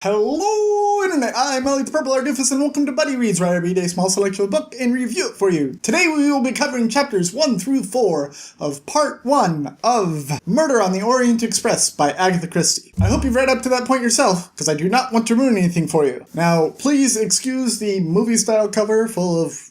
Hello, Internet! I'm Ellie the Purple Artifice, and welcome to Buddy Reads, where I read a small selection of a book and review it for you. Today we will be covering chapters 1 through 4 of Part 1 of Murder on the Orient Express by Agatha Christie. I hope you've read up to that point yourself, because I do not want to ruin anything for you. Now, please excuse the movie-style cover full of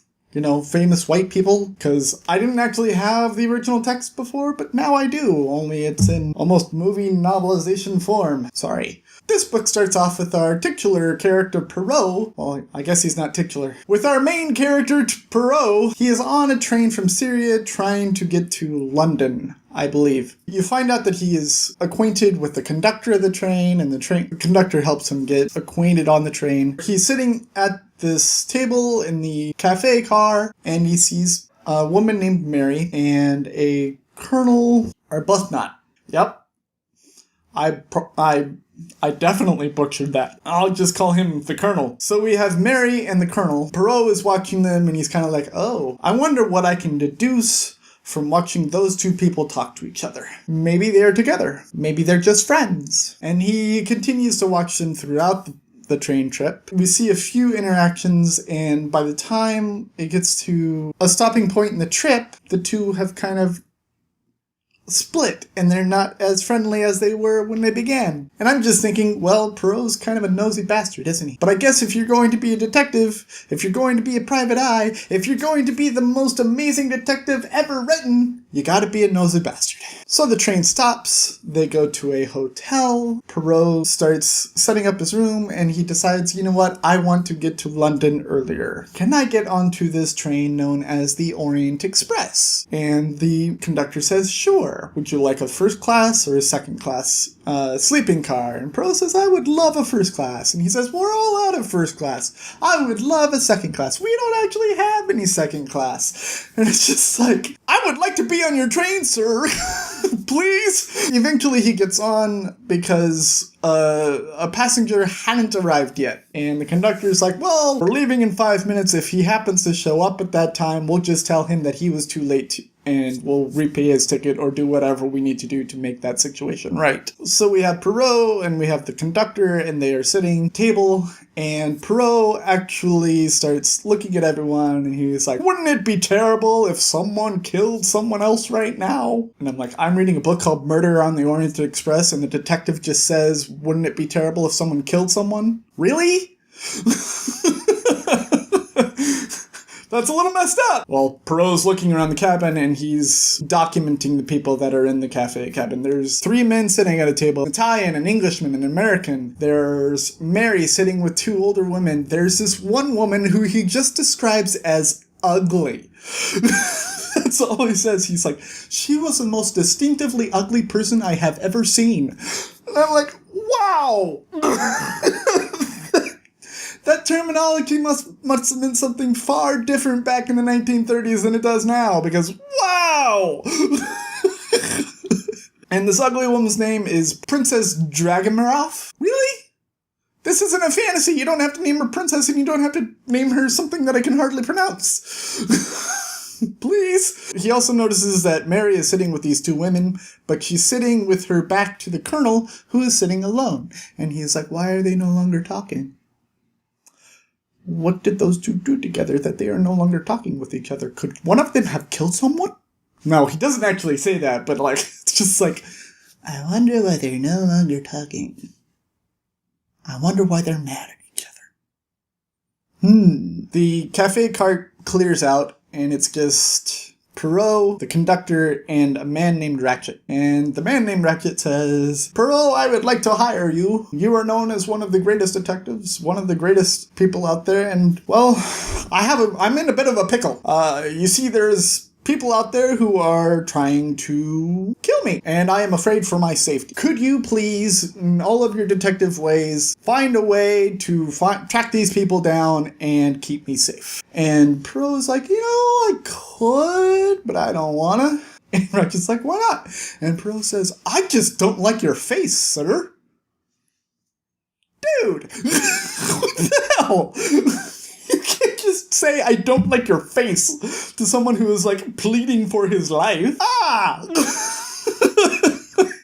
famous white people, because I didn't actually have the original text before, but now I do, only it's in almost movie novelization form. Sorry. This book starts off with our titular character, Perrault. Well, I guess he's not titular. With our main character, Perrault, he is on a train from Syria trying to get to London, I believe. You find out that he is acquainted with the conductor of the train, and the conductor helps him get acquainted on the train. He's sitting at this table in the cafe car, and he sees a woman named Mary and a Colonel Arbuthnot. Yep. I definitely butchered that. I'll just call him the Colonel. So we have Mary and the Colonel. Perrault is watching them, and he's kind of like, oh, I wonder what I can deduce from watching those two people talk to each other. Maybe they're together. Maybe they're just friends. And he continues to watch them throughout the train trip. We see a few interactions, and by the time it gets to a stopping point in the trip, the two have kind of split, and they're not as friendly as they were when they began. And I'm just thinking, well, Perrault's kind of a nosy bastard, isn't he? But I guess if you're going to be a detective, if you're going to be a private eye, if you're going to be the most amazing detective ever written, you gotta be a nosy bastard. So the train stops, they go to a hotel, Perrault starts setting up his room, and he decides, you know what, I want to get to London earlier. Can I get onto this train known as the Orient Express? And the conductor says, sure. Would you like a first class or a second class sleeping car? And Perrault says, I would love a first class. And he says, we're all out of first class. I would love a second class. We don't actually have any second class. And it's just like, I would like to be on your train, sir. Please. Eventually he gets on because a passenger hadn't arrived yet. And the conductor's like, well, we're leaving in 5 minutes. If he happens to show up at that time, we'll just tell him that he was too late and we'll repay his ticket or do whatever we need to do to make that situation right. So we have Perrault and we have the conductor, and they are sitting table, and Perrault actually starts looking at everyone, and he's like, wouldn't it be terrible if someone killed someone else right now? And I'm like, I'm reading a book called Murder on the Orient Express, and the detective just says, wouldn't it be terrible if someone killed someone? Really? That's a little messed up. Well, Perrault's looking around the cabin, and he's documenting the people that are in the cafe cabin. There's 3 men sitting at a table, an Italian, an Englishman, and an American. There's Mary sitting with 2 older women. There's this one woman who he just describes as ugly. That's all he says. He's like, she was the most distinctively ugly person I have ever seen. And I'm like, wow! That terminology must have been something far different back in the 1930s than it does now, because wow! And this ugly woman's name is Princess Dragomirov? Really? This isn't a fantasy. You don't have to name her princess, and you don't have to name her something that I can hardly pronounce. Please. He also notices that Mary is sitting with these 2 women, but she's sitting with her back to the colonel, who is sitting alone. And he's like, why are they no longer talking? What did those 2 do together that they are no longer talking with each other? Could one of them have killed someone? No, he doesn't actually say that, but like, it's just like, I wonder why they're no longer talking. I wonder why they're mad at each other. The cafe cart clears out, and it's just Perrault, the conductor, and a man named Ratchet. And the man named Ratchet says, Perrault, I would like to hire you. You are known as one of the greatest detectives, one of the greatest people out there, and, well, I'm in a bit of a pickle. You see, there's people out there who are trying to kill me, and I am afraid for my safety. Could you please, in all of your detective ways, find a way to track these people down and keep me safe? And Perrault's like, I could, but I don't wanna. And Ratchet's like, why not? And Perrault says, I just don't like your face, sir. Dude! What the hell? You can't just say, I don't like your face to someone who is, like, pleading for his life. Ah!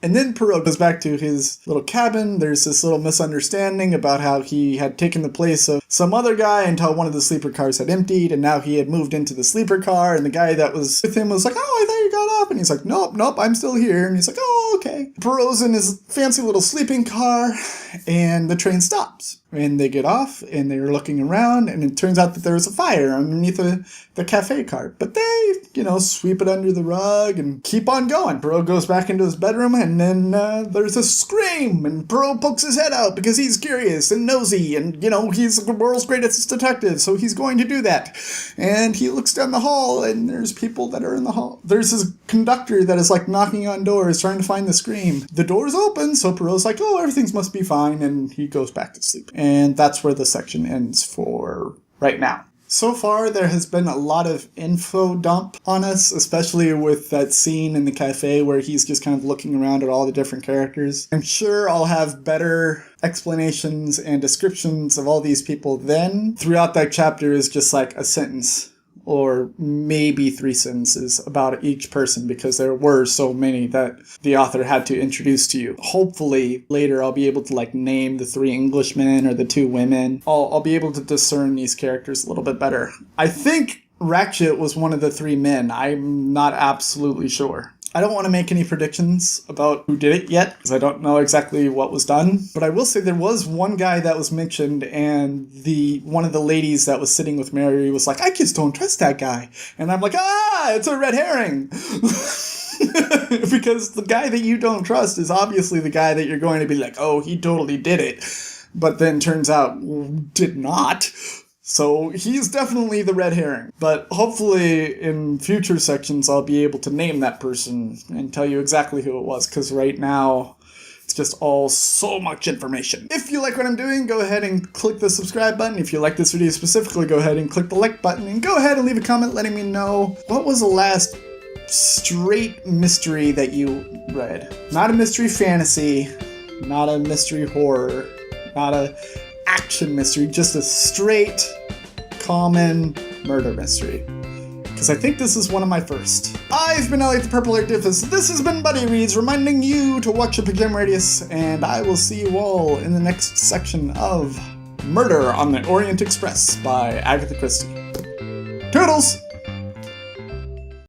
And then Perot goes back to his little cabin. There's this little misunderstanding about how he had taken the place of some other guy until one of the sleeper cars had emptied, and now he had moved into the sleeper car, and the guy that was with him was like, oh, I thought you got up. And he's like, nope, I'm still here. And he's like, oh, okay. Perot's in his fancy little sleeping car, and the train stops. And they get off, and they're looking around, and it turns out that there was a fire underneath the cafe cart. But they, sweep it under the rug and keep on going. Perot goes back into his bedroom, and then there's a scream, and Perot pokes his head out because he's curious and nosy, and, he's the world's greatest detective, so he's going to do that. And he looks down the hall, and there's people that are in the hall. There's this conductor that is, knocking on doors, trying to find the scream. The door's open, so Perot's like, oh, everything must be fine, and he goes back to sleep. And that's where the section ends for right now. So far, there has been a lot of info dump on us, especially with that scene in the cafe where he's just kind of looking around at all the different characters. I'm sure I'll have better explanations and descriptions of all these people then. Throughout that chapter is just a sentence or maybe 3 sentences about each person, because there were so many that the author had to introduce to you. Hopefully later I'll be able to name the 3 Englishmen or the 2 women. I'll be able to discern these characters a little bit better. I think Ratchet was one of the 3 men. I'm not absolutely sure. I don't want to make any predictions about who did it yet, because I don't know exactly what was done. But I will say there was one guy that was mentioned, and one of the ladies that was sitting with Mary was like, I just don't trust that guy. And I'm like, it's a red herring. Because the guy that you don't trust is obviously the guy that you're going to be like, oh, he totally did it. But then turns out, did not. So he's definitely the red herring. But hopefully in future sections I'll be able to name that person and tell you exactly who it was, because right now it's just all so much information. If you like what I'm doing, go ahead and click the subscribe button. If you like this video specifically, go ahead and click the like button, and go ahead and leave a comment letting me know what was the last straight mystery that you read. Not a mystery fantasy, not a mystery horror, not a action mystery, just a straight, common murder mystery. Because I think this is one of my first. I've been Elliot the Purple Hair Diffus. This has been Buddy Reads, reminding you to watch your Pajama Radius, and I will see you all in the next section of Murder on the Orient Express by Agatha Christie. Toodles!